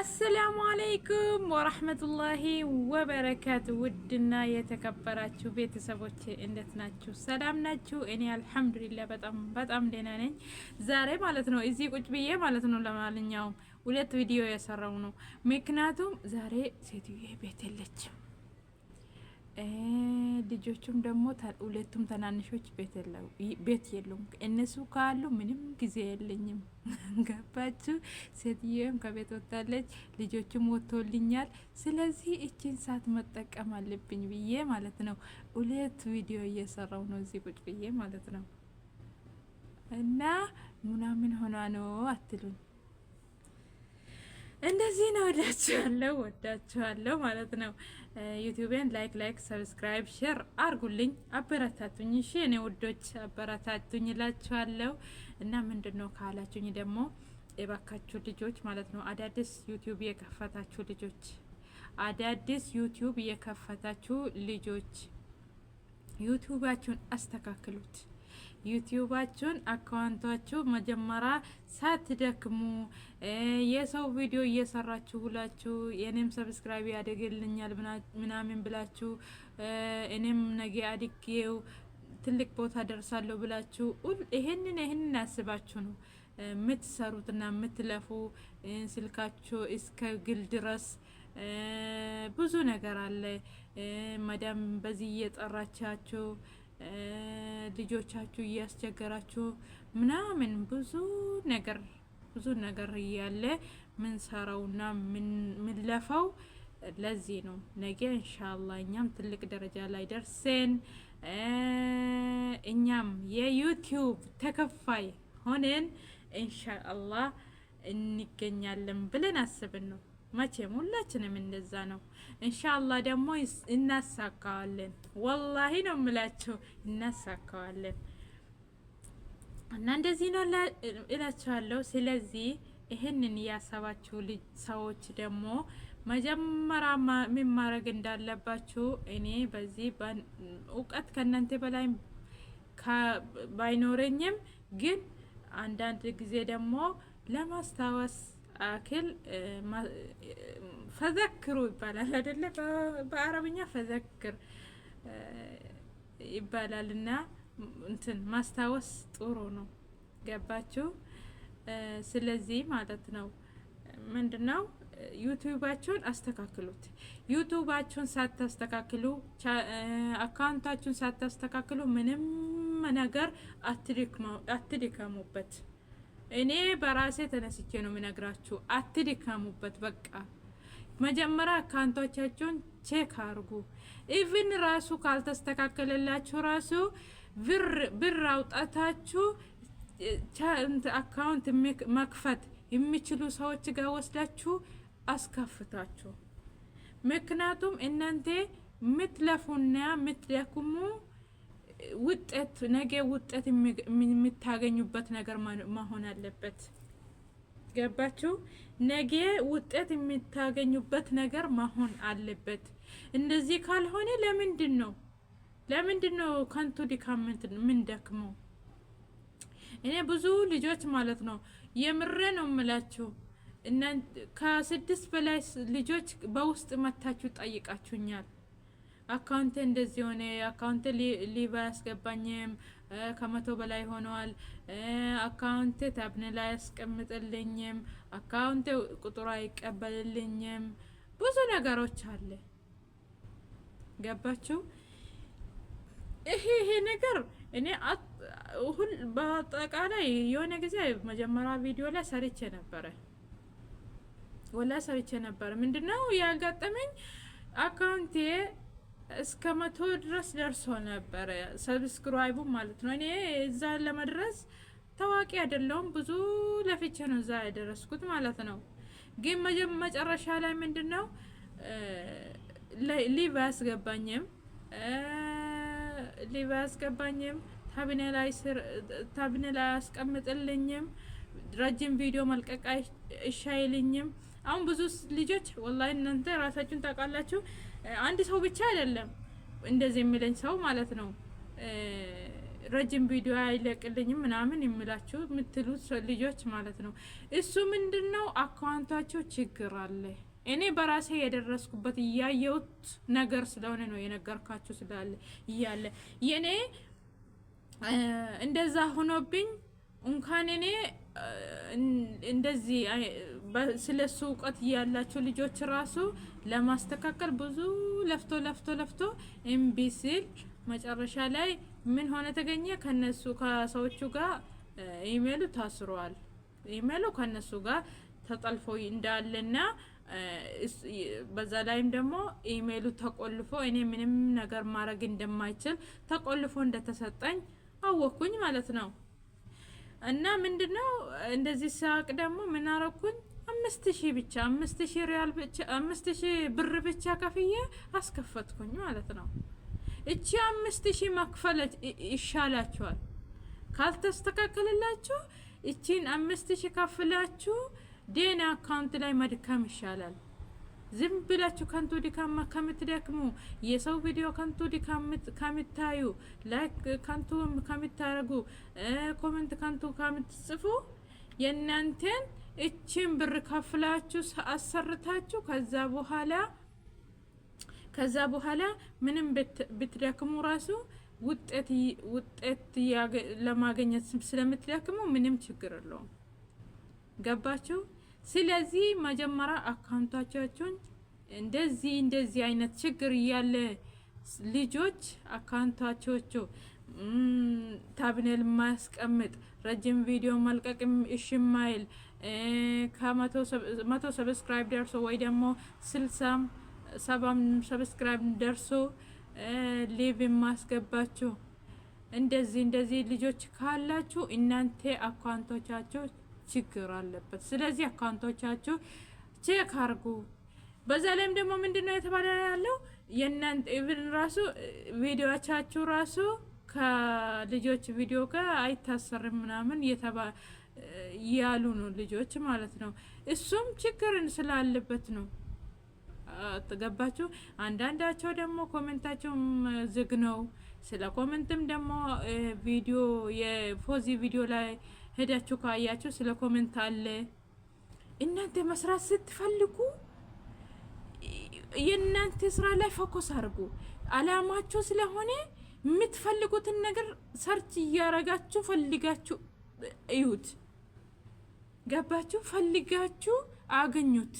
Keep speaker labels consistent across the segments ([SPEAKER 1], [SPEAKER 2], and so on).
[SPEAKER 1] አሰላሙ አለይኩም ወራህመቱላሂ ወበረካቱ። ውድና የተከበራችሁ ቤተሰቦች እንዴት ናችሁ? ሰላም ናችሁ? እኔ አልሐምዱሊላህ በጣም ደህና ነኝ። ዛሬ ማለት ነው እዚህ ቁጭ ብዬ ማለት ነው ለማንኛውም ሁለት ቪዲዮ የሰራው ነው። ምክንያቱም ዛሬ ሴትዬ ቤት የለችም። ልጆቹም ደግሞ ሁለቱም ተናንሾች ቤት የሉም። እነሱ ካሉ ምንም ጊዜ የለኝም። ገባችሁ? ሴትዬም ከቤት ወጣለች፣ ልጆቹም ወጥቶልኛል። ስለዚህ እቺን ሰዓት መጠቀም አለብኝ ብዬ ማለት ነው ሁለት ቪዲዮ እየሰራው ነው እዚህ ቁጭ ብዬ ማለት ነው። እና ምናምን ሆና ነው አትሉኝ። እንደዚህ ነው። ወዳችኋለሁ ማለት ነው። ዩቲዩብን ላይክ ሰብስክራይብ ሼር አርጉልኝ፣ አበረታቱኝ። እሺ እኔ ውዶች አበረታቱኝ እላችኋለሁ። እና ምንድነው ካላችሁኝ ደግሞ የባካችሁ ልጆች ማለት ነው አዳዲስ ዩቲዩብ የከፈታችሁ ልጆች ዩቲዩባችሁን አስተካክሉት። ዩቲዩባችሁን አካውንታችሁ መጀመሪያ ሳትደክሙ የሰው ቪዲዮ እየሰራችሁ ብላችሁ የኔም ሰብስክራይብ ያደግልኛል ምናምን ብላችሁ እኔም ነገ አድጌው ትልቅ ቦታ ደርሳለሁ ብላችሁ ይሄንን ያስባችሁ ነው የምትሰሩትና የምትለፉ። ስልካችሁ እስከ ግል ድረስ ብዙ ነገር አለ። መዳም በዚህ እየጠራቻችሁ ልጆቻችሁ እያስቸገራችሁ ምናምን ብዙ ነገር እያለ ምን ሰራውና ምን ለፋው ለዚህ ነው። ነገ ኢንሻአላህ እኛም ትልቅ ደረጃ ላይ ደርሰን እኛም የዩቲዩብ ተከፋይ ሆነን ኢንሻአላህ እንገኛለን ብለን አስበን ነው። መቼም ሁላችንም እንደዛ ነው። ኢንሻአላህ ደግሞ እናሳካዋለን። ወላሂ ነው የምላችሁ እናሳካዋለን። እና እንደዚህ ነው እላችኋለሁ። ስለዚህ ይሄንን ያሰባችሁ ሰዎች ደግሞ መጀመሪያ ምን ማድረግ እንዳለባችሁ እኔ በዚህ እውቀት ከእናንተ በላይ ባይኖረኝም ግን አንዳንድ ጊዜ ደግሞ ለማስታወስ አክል ፈዘክሩ ይባላል አይደለ? በአረብኛ ፈዘክር ይባላልና እንትን ማስታወስ ጥሩ ነው። ገባችሁ? ስለዚህ ማለት ነው ምንድነው ዩቲዩባችሁን አስተካክሉት። ዩቲዩባችሁን ሳታስተካክሉ አካውንታችሁን ሳታስተካክሉ ምንም ነገር አትድከሙበት። እኔ በራሴ ተነስቼ ነው የሚነግራችሁ። አትድከሙበት። በቃ መጀመሪያ አካውንቶቻችሁን ቼክ አርጉ። ኢቭን ራሱ ካልተስተካከለላችሁ ራሱ ብር አውጣታችሁ አካውንት መክፈት የሚችሉ ሰዎች ጋር ወስዳችሁ አስከፍታችሁ። ምክንያቱም እናንተ ምትለፉና ምትደክሙ ነገ ውጤት የምታገኙበት ነገር መሆን አለበት። ገባችሁ? ነገ ውጤት የምታገኙበት ነገር መሆን አለበት። እንደዚህ ካልሆነ ለምንድን ነው ከንቱ ድካም ምን ደክመው? እኔ ብዙ ልጆች ማለት ነው የምሬ ነው የምላችሁ ከ6 በላይ ልጆች በውስጥ መታችሁ ጠይቃችሁኛል። አካውንቴ እንደዚህ ሆነ፣ አካውንቴ ሊባ ያስገባኝም ከ100 በላይ ሆኗል፣ አካውንቴ ታብነ ላይ ያስቀምጥልኝም፣ አካውንቴ ቁጥሩ አይቀበልልኝም፣ ብዙ ነገሮች አለ። ገባችሁ? ይሄ ነገር እኔ በአጠቃላይ የሆነ ጊዜ መጀመሪያ ቪዲዮ ላይ ሰርቼ ነበረ። ምንድነው ያጋጠመኝ? አካውንቴ እስከ 100 ድረስ ደርሶ ነበረ ሰብስክራይቡ ማለት ነው። እኔ እዛ ለመድረስ ታዋቂ አይደለሁም፣ ብዙ ለፍቼ ነው እዛ ያደረስኩት ማለት ነው። ግን መጨረሻ ላይ ምንድነው ሊቭ አያስገባኝም፣ ታብኔ ላይ አያስቀምጥልኝም፣ ረጅም ቪዲዮ መልቀቅ አይሻይልኝም። አሁን ብዙ ልጆች ወላሂ እናንተ ራሳችሁን ታውቃላችሁ። አንድ ሰው ብቻ አይደለም እንደዚህ የሚለኝ ሰው ማለት ነው። ረጅም ቪዲዮ አይለቅልኝም ምናምን የሚላችሁ የምትሉት ልጆች ማለት ነው። እሱ ምንድነው አካውንታቸው ችግር አለ። እኔ በራሴ የደረስኩበት እያየሁት ነገር ስለሆነ ነው የነገርካችሁ ስላለ እያለ የኔ እንደዛ ሆኖብኝ እንኳን እኔ እንደዚህ ስለሱ እውቀት ያላችሁ ልጆች ራሱ ለማስተካከል ብዙ ለፍቶ እምቢ ሲል መጨረሻ ላይ ምን ሆነ ተገኘ? ከነሱ ከሰዎቹ ጋር ኢሜሉ ታስሯል። ኢሜሉ ከነሱ ጋር ተጠልፎ እንዳለና በዛ ላይም ደግሞ ኢሜሉ ተቆልፎ እኔ ምንም ነገር ማድረግ እንደማይችል ተቆልፎ እንደተሰጠኝ አወኩኝ ማለት ነው። እና ምንድነው እንደዚህ ሳቅ ደግሞ ምን አረኩኝ? 5000 ብቻ 5000 ሪያል ብቻ 5000 ብር ብቻ ከፍዬ አስከፈትኩኝ ማለት ነው። እቺ 5000 መክፈል ይሻላችኋል። ካልተስተካከለላችሁ እቺን 5000 ከፍላችሁ ዴና አካውንት ላይ መድከም ይሻላል። ዝም ብላችሁ ከንቱ ድካም ከምትደክሙ የሰው ቪዲዮ ከንቱ ድካም ከምታዩ ላይክ ከንቱ ከምታረጉ ኮሜንት ከንቱ ከምትጽፉ የእናንተን እቺን ብር ከፍላችሁ አሰርታችሁ ከዛ በኋላ ምንም ብትደክሙ ራሱ ውጤት ለማግኘት ስለምትደክሙ ምንም ችግር የለውም። ገባችሁ? ስለዚህ መጀመሪያ አካውንታቸውን እንደዚህ አይነት ችግር ያለ ልጆች አካውንታቸው ታብኔል ማስቀምጥ ረጅም ቪዲዮ መልቀቅ እሽማይል ከ100 ሰብስክራይብ ደርሶ ወይ ደግሞ 60-70 ሰብስክራይብ ደርሶ ሊቭ ማስገባችሁ እንደዚህ ልጆች ካላችሁ እናንተ አካውንቶቻችሁ ችግር አለበት። ስለዚህ አካውንቶቻችሁ ቼክ አርጉ። በዛ ላይም ደግሞ ምንድነው የተባለ ያለው የእናንተ ኢቭን ራሱ ቪዲዮቻችሁ ራሱ ከልጆች ቪዲዮ ጋር አይታሰርም ምናምን ያሉ ነው ልጆች ማለት ነው። እሱም ችግር ስላለበት ነው። ተገባችሁ? አንዳንዳቸው ደግሞ ኮሜንታቸው ዝግ ነው። ስለ ኮሜንትም ደግሞ ቪዲዮ የፎዚ ቪዲዮ ላይ ሄዳችሁ ካያችሁ ስለ ኮሜንት አለ። እናንተ መስራት ስትፈልጉ የእናንተ ስራ ላይ ፎከስ አድርጉ። አላማችሁ ስለሆነ የምትፈልጉትን ነገር ሰርች እያረጋችሁ ፈልጋችሁ እዩት። ገባችሁ? ፈልጋችሁ አገኙት።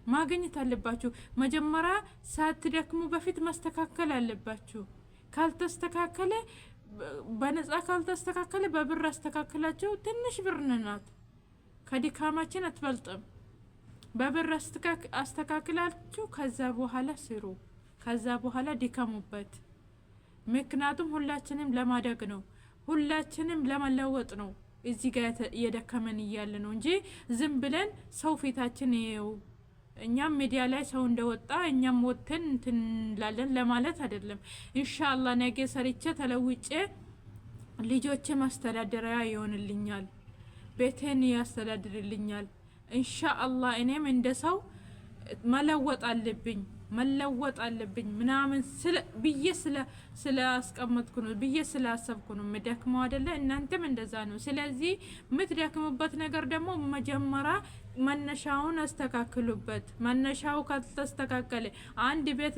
[SPEAKER 1] ማግኘት አለባችሁ። መጀመሪያ ሳትደክሙ በፊት ማስተካከል አለባችሁ። ካልተስተካከለ በነጻ ካልተስተካከለ በብር አስተካክላችሁ ትንሽ ብር ናት፣ ከድካማችን አትበልጥም። በብር አስተካክላችሁ ከዛ በኋላ ስሩ። ከዛ በኋላ ድከሙበት። ምክንያቱም ሁላችንም ለማደግ ነው፣ ሁላችንም ለመለወጥ ነው። እዚህ ጋር እየደከመን እያለ ነው እንጂ ዝም ብለን ሰው ፊታችን ይኸው እኛም ሚዲያ ላይ ሰው እንደወጣ እኛም ወጥተን እንትን እንላለን ለማለት አይደለም። ኢንሻአላህ ነገ ሰርቼ ተለውጬ ልጆቼ ማስተዳደሪያ ይሆንልኛል፣ ቤቴን ያስተዳድርልኛል። ኢንሻአላህ እኔም እንደ ሰው መለወጥ አለብኝ ምናምን ብዬ ስላስቀመጥኩ ነው ብዬ ስላሰብኩ ነው የምደክመው አይደለ? እናንተም እንደዛ ነው። ስለዚህ የምትደክሙበት ነገር ደግሞ መጀመሪያ መነሻውን አስተካክሉበት። መነሻው ካልተስተካከለ አንድ ቤት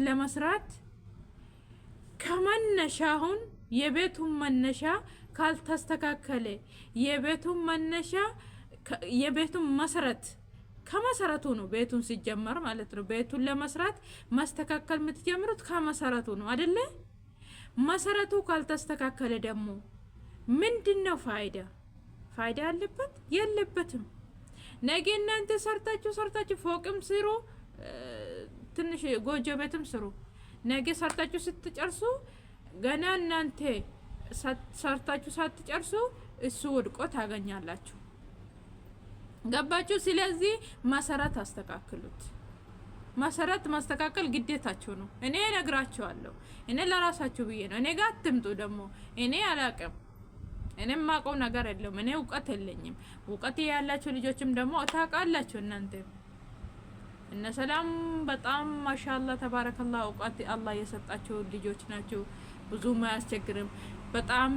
[SPEAKER 1] ለመስራት ከመነሻውን የቤቱን መነሻ ካልተስተካከለ የቤቱን መሰረት ከመሰረቱ ነው። ቤቱን ሲጀመር ማለት ነው። ቤቱን ለመስራት ማስተካከል የምትጀምሩት ከመሰረቱ ነው አይደለ? መሰረቱ ካልተስተካከለ ደግሞ ምንድነው ፋይዳ አለበት? የለበትም። ነገ እናንተ ሰርታችሁ ፎቅም ስሩ፣ ትንሽ ጎጆ ቤትም ስሩ። ነገ ሰርታችሁ ስትጨርሱ ገና እናንተ ሰርታችሁ ሳትጨርሱ እሱ ወድቆ ታገኛላችሁ። ገባችሁ? ስለዚህ መሰረት አስተካክሉት። መሰረት ማስተካከል ግዴታችሁ ነው። እኔ ነግራችኋለሁ። እኔ ለራሳችሁ ብዬ ነው። እኔ ጋር አትምጡ። ደግሞ እኔ አላቅም። እኔም ማቀው ነገር የለም። እኔ እውቀት የለኝም። እውቀት ያላችሁ ልጆችም ደግሞ ታውቃላችሁ። እናንተ እነ ሰላም በጣም ማሻአላ ተባረከላ እውቀት አላህ የሰጣቸው ልጆች ናቸው። ብዙም አያስቸግርም። በጣም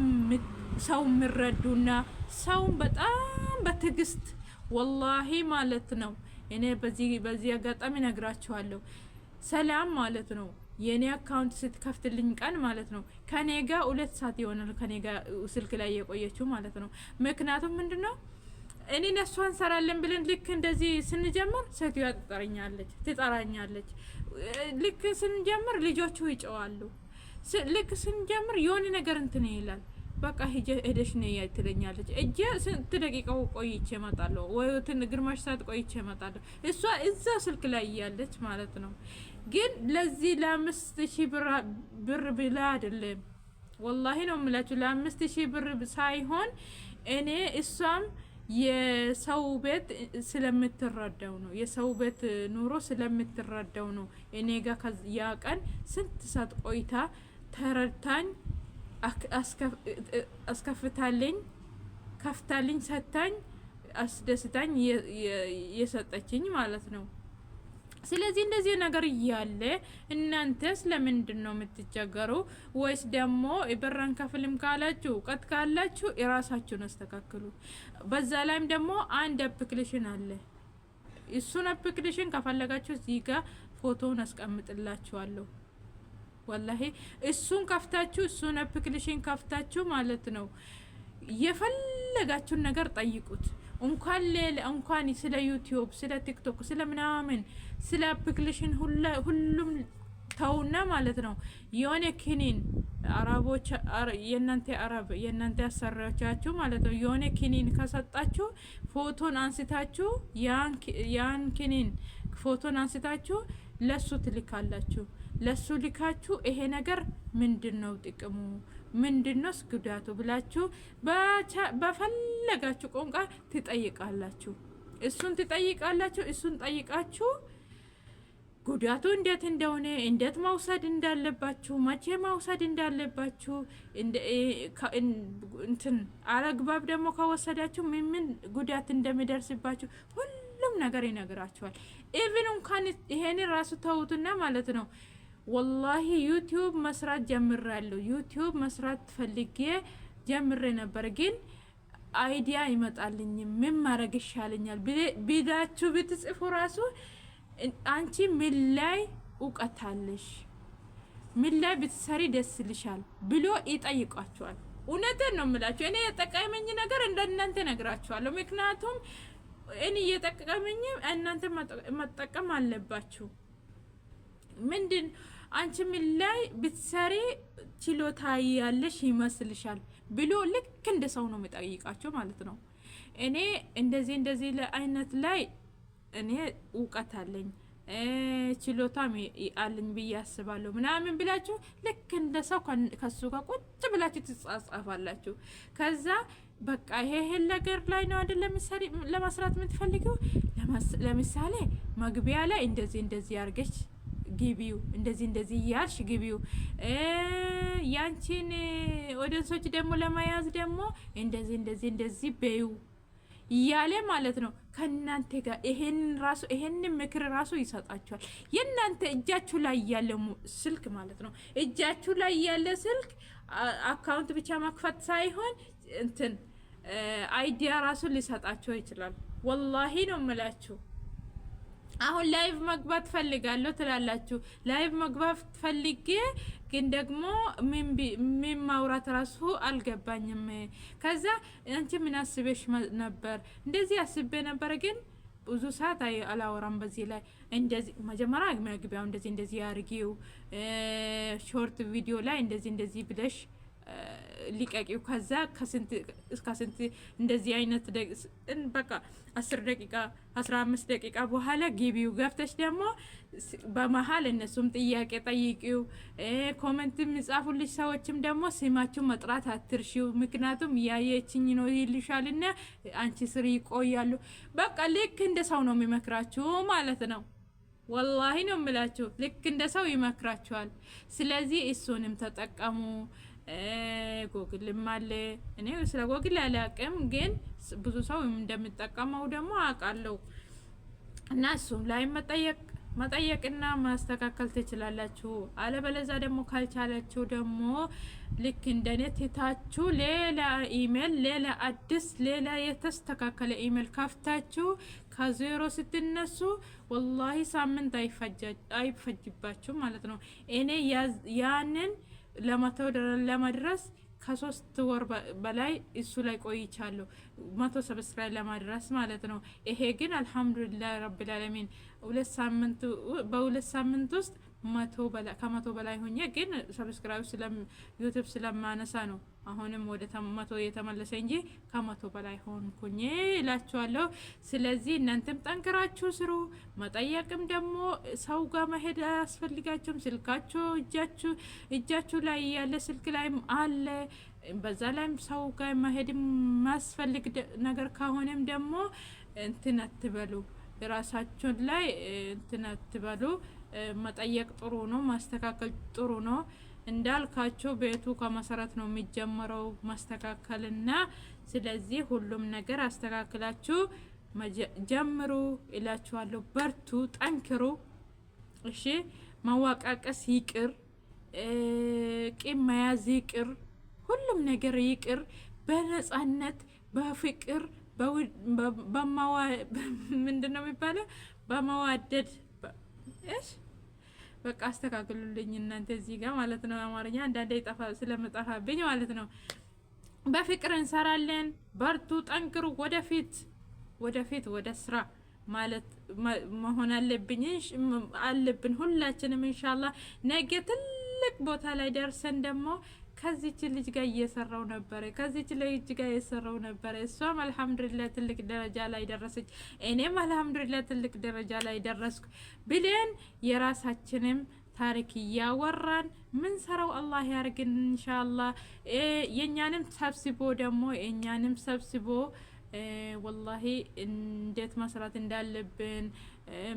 [SPEAKER 1] ሰው የሚረዱና ሰውን በጣም በትዕግስት ወላሂ ማለት ነው። እኔ በዚህ አጋጣሚ ነግራቸዋለሁ። ሰላም ማለት ነው የኔ አካውንት ስትከፍትልኝ ቀን ማለት ነው ከኔ ጋር 2 ሰዓት ይሆናል ከኔ ጋር ስልክ ላይ የቆየችው ማለት ነው። ምክንያቱም ምንድነው እኔ ነሱ እንሰራለን ብለን ልክ እንደዚህ ስንጀምር ሴትዮዋ ትጠራኛለች። ልክ ስንጀምር ልጆቹ ይጨዋሉ። ልክ ስንጀምር የሆነ ነገር እንትን ይላል። በቃ ሄደሽ ነው ትለኛለች። ስንት ደቂቃው ቆይቼ እመጣለሁ ወይ ግማሽ ሰዓት ቆይቼ እመጣለሁ። እሷ እዛ ስልክ ላይ እያለች ማለት ነው። ግን ለዚህ ለ5000 ብር ብላ አይደለም ወላሂ ነው የምላችሁ። ለ5000 ብር ሳይሆን እኔ እሷም የሰው ቤት ስለምትረዳው ነው። የሰው ቤት ኑሮ ስለምትረዳው ነው። እኔ ጋር ያ ቀን ስንት ሰዓት ቆይታ ተረድታኝ አስከፍታልኝ ከፍታልኝ ሰታኝ አስደስታኝ የሰጠችኝ ማለት ነው። ስለዚህ እንደዚህ ነገር እያለ እናንተስ ለምንድን ነው የምትቸገሩ? ወይስ ደግሞ ብርን ከፍልም ካላችሁ እውቀት ካላችሁ የራሳችሁን አስተካክሉ። በዛ ላይም ደግሞ አንድ አፕሊኬሽን አለ። እሱን አፕሊኬሽን ከፈለጋችሁ እዚህ ጋር ፎቶውን አስቀምጥላችኋለሁ። ወላሂ እሱን ከፍታችሁ እሱን አፕሊኬሽን ከፍታችሁ ማለት ነው የፈለጋችሁን ነገር ጠይቁት። እንኳን ስለ ዩቲዩብ፣ ስለ ቲክቶክ፣ ስለ ምናምን ስለ አፕሊኬሽን ሁሉም ተውና ማለት ነው የሆነ ኪኒን አረቦች የእናንተ አሰሪዎቻችሁ ማለት ነው የሆነ ኪኒን ከሰጣችሁ ፎቶን አንስታችሁ ያን ኪኒን ፎቶን አንስታችሁ ለሱ ትልካላችሁ። ለሱ ልካችሁ ይሄ ነገር ምንድነው ጥቅሙ ምንድነው ጉዳቱ ብላችሁ በፈለጋችሁ ቋንቋ ትጠይቃላችሁ። እሱን ጠይቃችሁ ጉዳቱ እንዴት እንደሆነ እንዴት መውሰድ እንዳለባችሁ መቼ መውሰድ እንዳለባችሁ እንትን አለግባብ ደግሞ ከወሰዳችሁ ምን ጉዳት እንደሚደርስባችሁ ሁሉም ነገር ይነግራችኋል። ኢቭን እንኳን ይሄን ራሱ ተውቱና ማለት ነው ወላሂ ዩቲዩብ መስራት ጀምራለሁ። ዩቲዩብ መስራት ፈልጌ ጀምሬ ነበር፣ ግን አይዲያ ይመጣልኝ ምን ማድረግ ይሻለኛል ቢዳችሁ ብትጽፉ ራሱ አንቺ ምን ላይ እውቀት አለሽ፣ ምን ላይ ብትሰሪ ደስ ይልሻል ብሎ ይጠይቋቸዋል። እውነቴን ነው የምላችሁ። እኔ የጠቀመኝ ነገር እንደናንተ ነግራችኋለሁ። ምክንያቱም እኔ የጠቀመኝ እናንተ መጠቀም አለባችሁ። ምንድን አንቺ ምን ላይ ብትሰሪ ችሎታ ያለሽ ይመስልሻል ብሎ ልክ እንደ ሰው ነው የሚጠይቃቸው ማለት ነው። እኔ እንደዚህ አይነት ላይ እኔ እውቀት አለኝ ችሎታ አለኝ ብዬ አስባለሁ ምናምን ብላችሁ ልክ እንደ ሰው ከሱ ጋር ቁጭ ብላችሁ ትጻጻፋላችሁ። ከዛ በቃ ይሄ ነገር ላይ ነው አይደል ለመስራት የምትፈልጊው። ለምሳሌ መግቢያ ላይ እንደዚህ አርገሽ ግቢው፣ እንደዚህ ያልሽ ግቢው። ያንቺን ኦዲየንሶች ደግሞ ለመያዝ ደግሞ እንደዚህ በዩ እያለ ማለት ነው ከናንተ ጋር ይሄንን ምክር ራሱ ይሰጣችኋል። የናንተ እጃችሁ ላይ ያለ ስልክ ማለት ነው እጃችሁ ላይ ያለ ስልክ አካውንት ብቻ መክፈት ሳይሆን እንትን አይዲያ ራሱ ሊሰጣቸው ይችላል። ወላሂ ነው የምላችሁ። አሁን ላይቭ መግባት ፈልጋለሁ ትላላችሁ። ላይቭ መግባት ፈልጌ ግን ደግሞ ምን ማውራት ራሱ አልገባኝም። ከዛ አንቺ ምን አስበሽ ነበር? እንደዚህ አስቤ ነበር፣ ግን ብዙ ሰዓት አላወራም በዚህ ላይ። እንደዚህ መጀመሪያ መግቢያው እንደዚህ ያርጊው፣ ሾርት ቪዲዮ ላይ እንደዚህ ብለሽ ሊቀቂው። ከዛ እስከ ስንት እንደዚህ አይነት በቃ 10 ደቂቃ 15 ደቂቃ በኋላ ግቢው። ገብተሽ ደግሞ በመሀል እነሱም ጥያቄ ጠይቂው። ኮሜንት የሚጻፉልሽ ሰዎችም ደግሞ ስማችሁ መጥራት አትርሺው። ምክንያቱም ያየችኝ ነው ይልሻልና አንቺ ስር ይቆያሉ። በቃ ልክ እንደ ሰው ነው የሚመክራችሁ ማለት ነው። ወላሂ ነው የምላችሁ፣ ልክ እንደ ሰው ይመክራችኋል። ስለዚህ እሱንም ተጠቀሙ። ጎግልም አለ። እኔ ስለ ጎግል አላውቅም፣ ግን ብዙ ሰው እንደሚጠቀመው ደግሞ አውቃለሁ። እና እሱም ላይ መጠየቅና ማስተካከል ትችላላችሁ። አለበለዛ ደግሞ ካልቻላችሁ ደግሞ ልክ እንደኔ ትታችሁ ሌላ ኢሜል፣ ሌላ አዲስ፣ ሌላ የተስተካከለ ኢሜል ከፍታችሁ ከዜሮ ስትነሱ ወላሂ ሳምንት አይፈጅባችሁ ማለት ነው። እኔ ያንን ለመተው ለመድረስ ከ3 ወር በላይ እሱ ላይ ቆይቻለሁ 100 ሰብስክራይብ ለማድረስ ማለት ነው። ይሄ ግን አልሐምዱሊላህ ረብል ዓለሚን በ2 ሳምንት ውስጥ ከ100 በላይ ሆኜ ግን ሰብስክራይብ ዩቲዩብ ስለማነሳ ነው አሁንም ወደ 100 የተመለሰ እንጂ ከ100 በላይ ሆንኩኝ እላችኋለሁ። ስለዚህ እናንተም ጠንክራችሁ ስሩ። መጠየቅም ደግሞ ሰው ጋር መሄድ አያስፈልጋችሁም። ስልካችሁ እጃችሁ ላይ ያለ ስልክ ላይም አለ። በዛ ላይም ሰው ጋር መሄድ ማስፈልግ ነገር ከሆነም ደግሞ እንትን አትበሉ፣ ራሳችሁን ላይ እንትን አትበሉ። መጠየቅ ጥሩ ነው፣ ማስተካከል ጥሩ ነው። እንዳልካቸው ቤቱ ከመሰረት ነው የሚጀምረው ማስተካከልና ስለዚህ ሁሉም ነገር አስተካክላችሁ ጀምሩ እላችኋለሁ። በርቱ፣ ጠንክሩ። እሺ፣ መዋቃቀስ ይቅር፣ ቂም መያዝ ይቅር፣ ሁሉም ነገር ይቅር። በነጻነት በፍቅር ምንድነው የሚባለው? በመዋደድ እሺ በቃ አስተካክሉልኝ እናንተ እዚህ ጋር ማለት ነው። አማርኛ አንዳንዴ ስለምጠፋብኝ ማለት ነው። በፍቅር እንሰራለን። በርቱ፣ ጠንክሩ። ወደፊት ወደ ስራ ማለት መሆን አለብን ሁላችንም ኢንሻአላህ። ነገ ትልቅ ቦታ ላይ ደርሰን ደግሞ ከዚች ልጅ ጋር እየሰራው ነበረ፣ ከዚች ልጅ ጋር እየሰራው ነበረ። እሷም አልሐምዱሊላህ ትልቅ ደረጃ ላይ ደረሰች፣ እኔም አልሐምዱሊላህ ትልቅ ደረጃ ላይ ደረስኩ ብለን የራሳችንም ታሪክ እያወራን ምን ሰራው አላህ ያርግን ኢንሻአላህ። የኛንም ሰብስቦ ወላሂ እንዴት መስራት እንዳለብን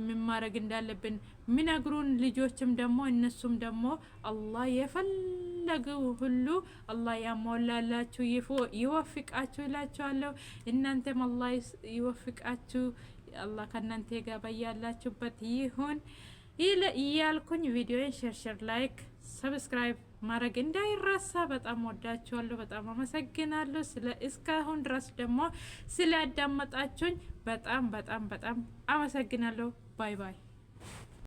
[SPEAKER 1] ምን ማድረግ እንዳለብን ሚነግሩን ልጆችም ደግሞ እነሱም ደግሞ አላህ የፈለገው ሁሉ አላህ ያሟላላችሁ ይወፍቃችሁ እላችኋለሁ። እናንተም አላህ ይወፍቃችሁ። አላህ ከእናንተ ጋር በያላችሁበት ይሁን እያልኩኝ ቪዲዮን ሼር፣ ላይክ፣ ሰብስክራይብ ማድረግ እንዳይረሳ። በጣም ወዳችኋለሁ። በጣም አመሰግናለሁ። እስካሁን ድረስ ደግሞ ስለ አዳመጣችሁኝ በጣም አመሰግናለሁ። ባይ ባይ።